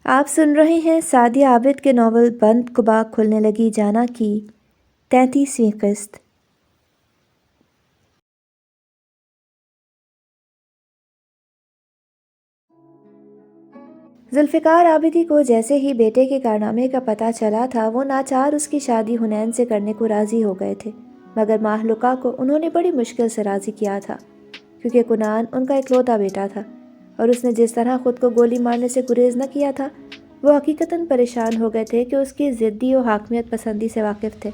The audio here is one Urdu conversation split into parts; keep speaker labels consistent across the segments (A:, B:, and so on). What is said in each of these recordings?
A: آپ سن رہے ہیں سعدیہ عابد کے ناول بند کبا کھلنے لگی جانا کی 33ویں قسط۔ ذوالفقار عابدی کو جیسے ہی بیٹے کے کارنامے کا پتہ چلا تھا وہ ناچار اس کی شادی حنین سے کرنے کو راضی ہو گئے تھے، مگر مہلوکہ کو انہوں نے بڑی مشکل سے راضی کیا تھا، کیونکہ کنان ان کا اکلوتا بیٹا تھا اور اس نے جس طرح خود کو گولی مارنے سے گریز نہ کیا تھا، وہ حقیقتاً پریشان ہو گئے تھے کہ اس کی ضدی و حاکمیت پسندی سے واقف تھے۔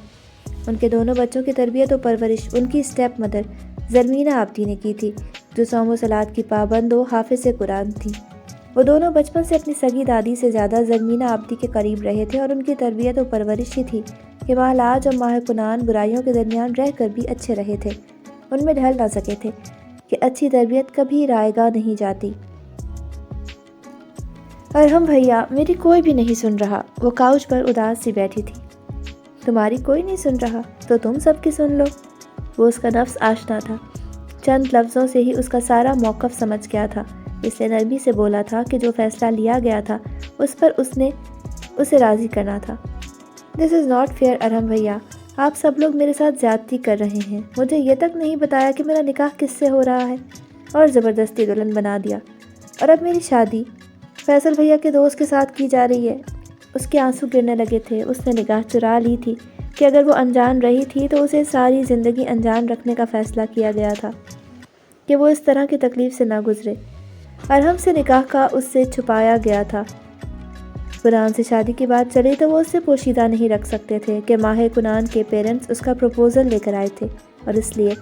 A: ان کے دونوں بچوں کی تربیت و پرورش ان کی اسٹیپ مدر زرمینہ عابدی نے کی تھی، جو صوم و صلاۃ کی پابند و حافظ قرآن تھی۔ وہ دونوں بچپن سے اپنی سگی دادی سے زیادہ زرمینہ عابدی کے قریب رہے تھے اور ان کی تربیت و پرورش ہی تھی کہ مہلاج اور ماہ کنان برائیوں کے درمیان رہ کر بھی اچھے رہے تھے، ان میں ڈھل نہ سکے تھے کہ اچھی تربیت کبھی رائیگاں نہیں جاتی۔ ارحم بھیا، میری کوئی بھی نہیں سن رہا، وہ کاؤچ پر اداس سی بیٹھی تھی۔ تمہاری کوئی نہیں سن رہا تو تم سب کی سن لو۔ وہ اس کا نفس آشنا تھا، چند لفظوں سے ہی اس کا سارا موقف سمجھ گیا تھا، اس لیے نرمی سے بولا تھا کہ جو فیصلہ لیا گیا تھا اس پر اس نے اسے راضی کرنا تھا۔ دس از ناٹ فیئر ارحم بھیا، آپ سب لوگ میرے ساتھ زیادتی کر رہے ہیں، مجھے یہ تک نہیں بتایا کہ میرا نکاح کس سے ہو رہا ہے اور زبردستی دلہن بنا دیا، اور اب میری شادی فیصل بھیا کے دوست کے ساتھ کی جا رہی ہے۔ اس کے آنسو گرنے لگے تھے، اس نے نگاہ چرا لی تھی کہ اگر وہ انجان رہی تھی تو اسے ساری زندگی انجان رکھنے کا فیصلہ کیا گیا تھا کہ وہ اس طرح کی تکلیف سے نہ گزرے۔ ارحم سے نکاح کا اس سے چھپایا گیا تھا۔ کنان سے شادی کی بات چلی تو وہ اس سے پوشیدہ نہیں رکھ سکتے تھے کہ ماہ کنان کے پیرنٹس اس کا پروپوزل لے کر آئے تھے، اور اس لیے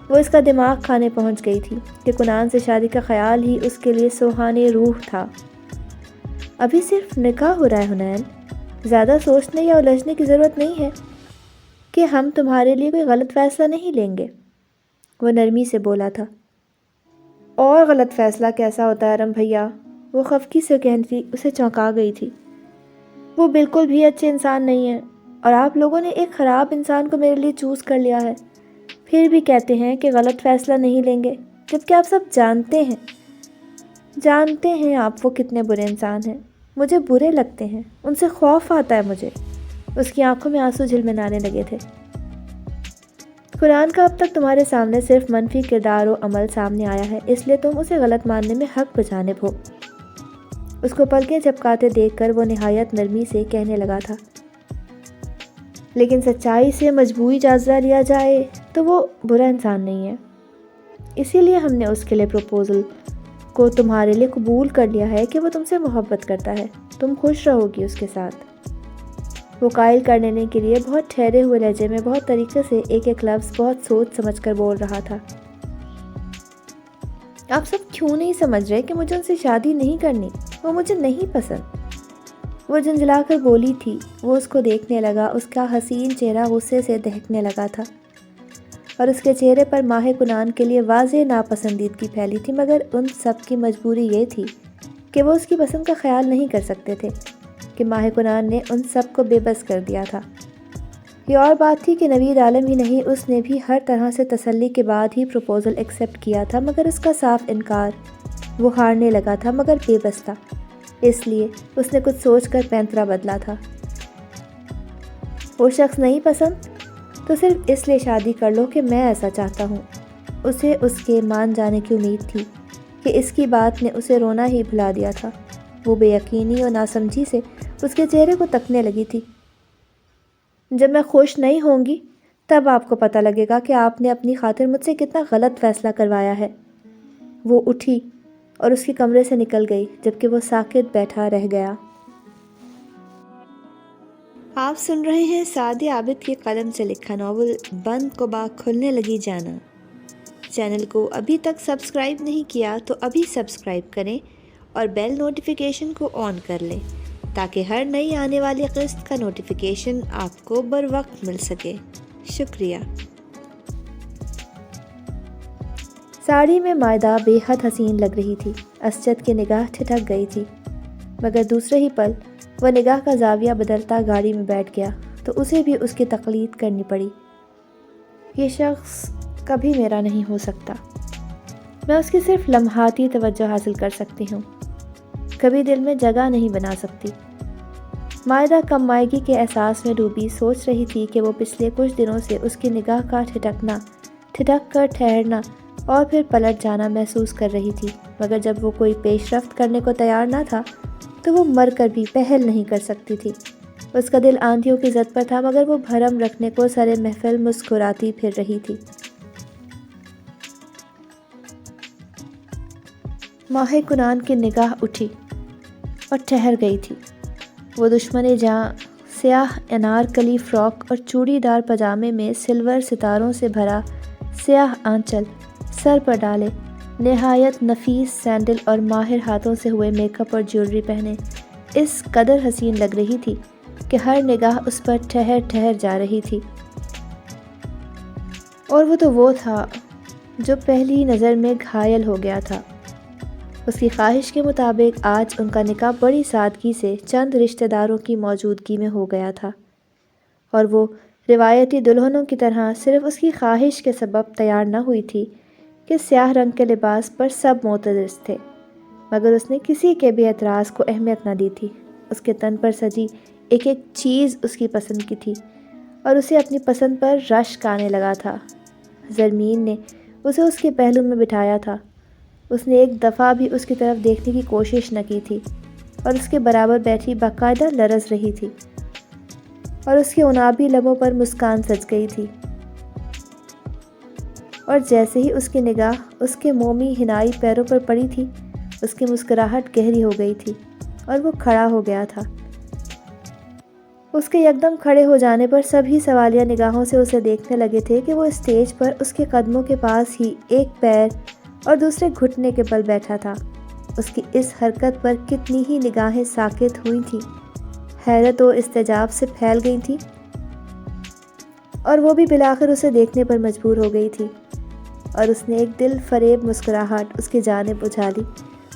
A: وہ اس کا دماغ کھانے پہنچ گئی تھی کہ کنان سے شادی کا خیال ہی اس کے لیے سوہانے روح تھا۔ ابھی صرف نکاح ہو رہا ہے حنین، زیادہ سوچنے یا الجھنے کی ضرورت نہیں ہے کہ ہم تمہارے لیے کوئی غلط فیصلہ نہیں لیں گے، وہ نرمی سے بولا تھا۔ اور غلط فیصلہ کیسا ہوتا ہے ارحم بھیا؟ وہ خفگی سے کہتی اسے چونکا گئی تھی۔ وہ بالکل بھی اچھے انسان نہیں ہیں، اور آپ لوگوں نے ایک خراب انسان کو میرے لیے چوز کر لیا ہے، پھر بھی کہتے ہیں کہ غلط فیصلہ نہیں لیں گے، جبکہ آپ سب جانتے ہیں آپ وہ کتنے برے انسان ہیں۔ مجھے برے لگتے ہیں، ان سے خوف آتا ہے مجھے۔ اس کی آنکھوں میں آنسو جھلملانے لگے تھے۔ قرآن کا اب تک تمہارے سامنے صرف منفی کردار و عمل سامنے آیا ہے، اس لیے تم اسے غلط ماننے میں حق بجانب ہو۔ اس کو پلکیں جھپکاتے دیکھ کر وہ نہایت نرمی سے کہنے لگا تھا، لیکن سچائی سے مجموعی جائزہ لیا جائے تو وہ برا انسان نہیں ہے، اسی لیے ہم نے اس کے لیے پروپوزل کو تمہارے لیے قبول کر لیا ہے کہ وہ تم سے محبت کرتا ہے، تم خوش رہو گی اس کے ساتھ۔ وہ قائل کر لینے کے لیے بہت ٹھہرے ہوئے لہجے میں بہت طریقے سے ایک ایک لفظ بہت سوچ سمجھ کر بول رہا تھا۔ آپ سب کیوں نہیں سمجھ رہے کہ مجھے ان سے شادی نہیں کرنی، وہ مجھے نہیں پسند، وہ جھنجھلا کر بولی تھی۔ وہ اس کو دیکھنے لگا، اس کا حسین چہرہ غصے سے دہکنے لگا تھا اور اس کے چہرے پر ماہ کنان کے لیے واضح ناپسندیدگی پھیلی تھی، مگر ان سب کی مجبوری یہ تھی کہ وہ اس کی پسند کا خیال نہیں کر سکتے تھے کہ ماہ کنان نے ان سب کو بے بس کر دیا تھا۔ یہ اور بات تھی کہ نوید عالم ہی نہیں، اس نے بھی ہر طرح سے تسلی کے بعد ہی پروپوزل ایکسیپٹ کیا تھا، مگر اس کا صاف انکار۔ وہ ہارنے لگا تھا مگر بے بس تھا، اس لیے اس نے کچھ سوچ کر پینترا بدلا تھا۔ وہ شخص نہیں پسند تو صرف اس لیے شادی کر لو کہ میں ایسا چاہتا ہوں۔ اسے اس کے مان جانے کی امید تھی کہ اس کی بات نے اسے رونا ہی بھلا دیا تھا۔ وہ بے یقینی اور ناسمجھی سے اس کے چہرے کو تکنے لگی تھی۔ جب میں خوش نہیں ہوں گی تب آپ کو پتہ لگے گا کہ آپ نے اپنی خاطر مجھ سے کتنا غلط فیصلہ کروایا ہے۔ وہ اٹھی اور اس کے کمرے سے نکل گئی، جبکہ وہ ساکت بیٹھا رہ گیا۔ آپ سن رہے ہیں سعدیہ عابد کی قلم سے لکھا ناول بند کبا کھلنے لگی جانا۔ چینل کو ابھی تک سبسکرائب نہیں کیا تو ابھی سبسکرائب کریں اور بیل نوٹیفیکیشن کو آن کر لیں تاکہ ہر نئی آنے والی قسط کا نوٹیفیکیشن آپ کو بر وقت مل سکے۔ شکریہ۔ ساڑی میں مائدہ بے حد حسین لگ رہی تھی۔ اسجد کی نگاہ ٹھٹک گئی تھی، مگر دوسرے ہی پل وہ نگاہ کا زاویہ بدلتا گاڑی میں بیٹھ گیا تو اسے بھی اس کی تقلید کرنی پڑی۔ یہ شخص کبھی میرا نہیں ہو سکتا، میں اس کی صرف لمحاتی توجہ حاصل کر سکتی ہوں۔ کبھی دل میں جگہ نہیں بنا سکتی۔ مائدہ کم مائگی کے احساس میں ڈوبی سوچ رہی تھی کہ وہ پچھلے کچھ دنوں سے اس کی نگاہ کا ٹھٹکنا، ٹھٹک کر ٹھہرنا اور پھر پلٹ جانا محسوس کر رہی تھی، مگر جب وہ کوئی پیش رفت کرنے کو تیار نہ تھا تو وہ مر کر بھی پہل نہیں کر سکتی تھی۔ اس کا دل آندھیوں کی زد پر تھا، مگر وہ بھرم رکھنے کو سرے محفل مسکراتی پھر رہی تھی۔ ماہ کنان کی نگاہ اٹھی اور ٹھہر گئی تھی۔ وہ دشمن جاں سیاہ انارکلی فراک اور چوڑی دار پاجامے میں سلور ستاروں سے بھرا سیاہ آنچل سر پر ڈالے، نہایت نفیس سینڈل اور ماہر ہاتھوں سے ہوئے میک اپ اور جیولری پہنے اس قدر حسین لگ رہی تھی کہ ہر نگاہ اس پر ٹھہر ٹھہر جا رہی تھی۔ اور وہ تو وہ تھا جو پہلی نظر میں گھائل ہو گیا تھا۔ اس کی خواہش کے مطابق آج ان کا نکاح بڑی سادگی سے چند رشتہ داروں کی موجودگی میں ہو گیا تھا، اور وہ روایتی دلہنوں کی طرح صرف اس کی خواہش کے سبب تیار نہ ہوئی تھی کہ سیاہ رنگ کے لباس پر سب معترض تھے، مگر اس نے کسی کے بھی اعتراض کو اہمیت نہ دی تھی۔ اس کے تن پر سجی ایک ایک چیز اس کی پسند کی تھی اور اسے اپنی پسند پر رشک آنے لگا تھا۔ زرمین نے اسے اس کے پہلو میں بٹھایا تھا۔ اس نے ایک دفعہ بھی اس کی طرف دیکھنے کی کوشش نہ کی تھی اور اس کے برابر بیٹھی باقاعدہ لرز رہی تھی اور اس کے عنابی لبوں پر مسکان سج گئی تھی، اور جیسے ہی اس کی نگاہ اس کے مومی حنائی پیروں پر پڑی تھی، اس کی مسکراہٹ گہری ہو گئی تھی اور وہ کھڑا ہو گیا تھا۔ اس کے یکدم کھڑے ہو جانے پر سبھی سوالیہ نگاہوں سے اسے دیکھنے لگے تھے کہ وہ اسٹیج پر اس کے قدموں کے پاس ہی ایک پیر اور دوسرے گھٹنے کے بل بیٹھا تھا۔ اس کی اس حرکت پر کتنی ہی نگاہیں ساکت ہوئی تھیں، حیرت و استعجاب سے پھیل گئی تھیں، اور وہ بھی بالآخر اسے دیکھنے پر مجبور ہو گئی تھی، اور اس نے ایک دل فریب مسکراہٹ اس کی جانب اچھالی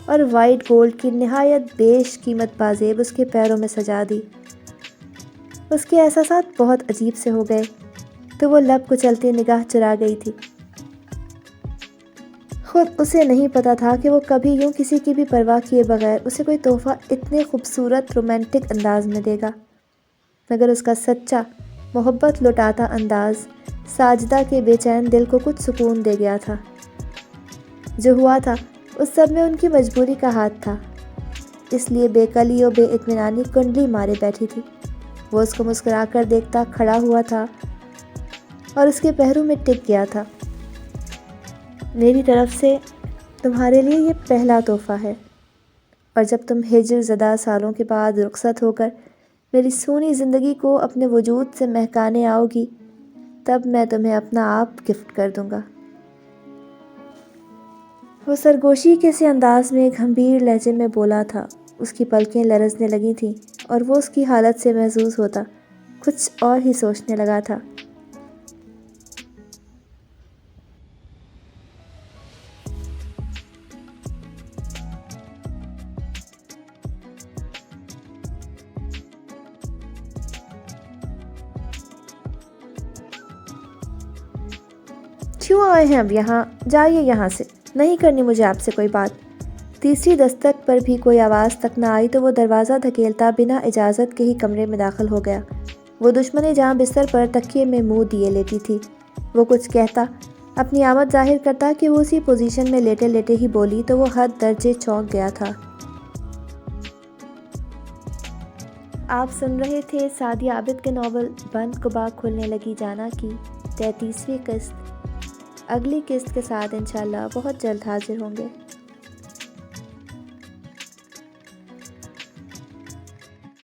A: اور وائٹ گولڈ کی نہایت بیش قیمت پازیب اس کے پیروں میں سجا دی۔ اس کے احساسات بہت عجیب سے ہو گئے تو وہ لب کچلتی نگاہ چرا گئی تھی۔ خود اسے نہیں پتا تھا کہ وہ کبھی یوں کسی کی بھی پرواہ کیے بغیر اسے کوئی تحفہ اتنے خوبصورت رومانٹک انداز میں دے گا، مگر اس کا سچا محبت لٹاتا انداز ساجدہ کے بے چین دل کو کچھ سکون دے گیا تھا۔ جو ہوا تھا اس سب میں ان کی مجبوری کا ہاتھ تھا، اس لیے بے کلی و بے اطمینانی کنڈلی مارے بیٹھی تھی۔ وہ اس کو مسکرا کر دیکھتا کھڑا ہوا تھا اور اس کے پہرو میں ٹک گیا تھا۔ میری طرف سے تمہارے لیے یہ پہلا تحفہ ہے، اور جب تم ہجر زدہ سالوں کے بعد رخصت ہو کر میری سونی زندگی کو اپنے وجود سے مہکانے آؤ گی، تب میں تمہیں اپنا آپ گفٹ کر دوں گا۔ وہ سرگوشی کے سے انداز میں گھمبیر لہجے میں بولا تھا۔ اس کی پلکیں لرزنے لگی تھیں اور وہ اس کی حالت سے محظوظ ہوتا کچھ اور ہی سوچنے لگا تھا۔ کیوں آئے ہیں اب یہاں؟ جائیے یہاں سے، نہیں کرنی مجھے آپ سے کوئی بات۔ تیسری دستک پر بھی کوئی آواز تک نہ آئی تو وہ دروازہ دھکیلتا بنا اجازت کے ہی کمرے میں داخل ہو گیا۔ وہ دشمن جہاں بستر پر تکیے میں منہ دیے لیٹی تھی۔ وہ کچھ کہتا، اپنی آمد ظاہر کرتا کہ وہ اسی پوزیشن میں لیٹے لیٹے ہی بولی تو وہ حد درجے چونک گیا تھا۔ آپ سن رہے تھے سعدیہ عابد کے ناول بند کبا کھلنے لگی جانا کی 33ویں قسط۔ اگلی قسط کے ساتھ انشاءاللہ بہت جلد حاضر ہوں گے۔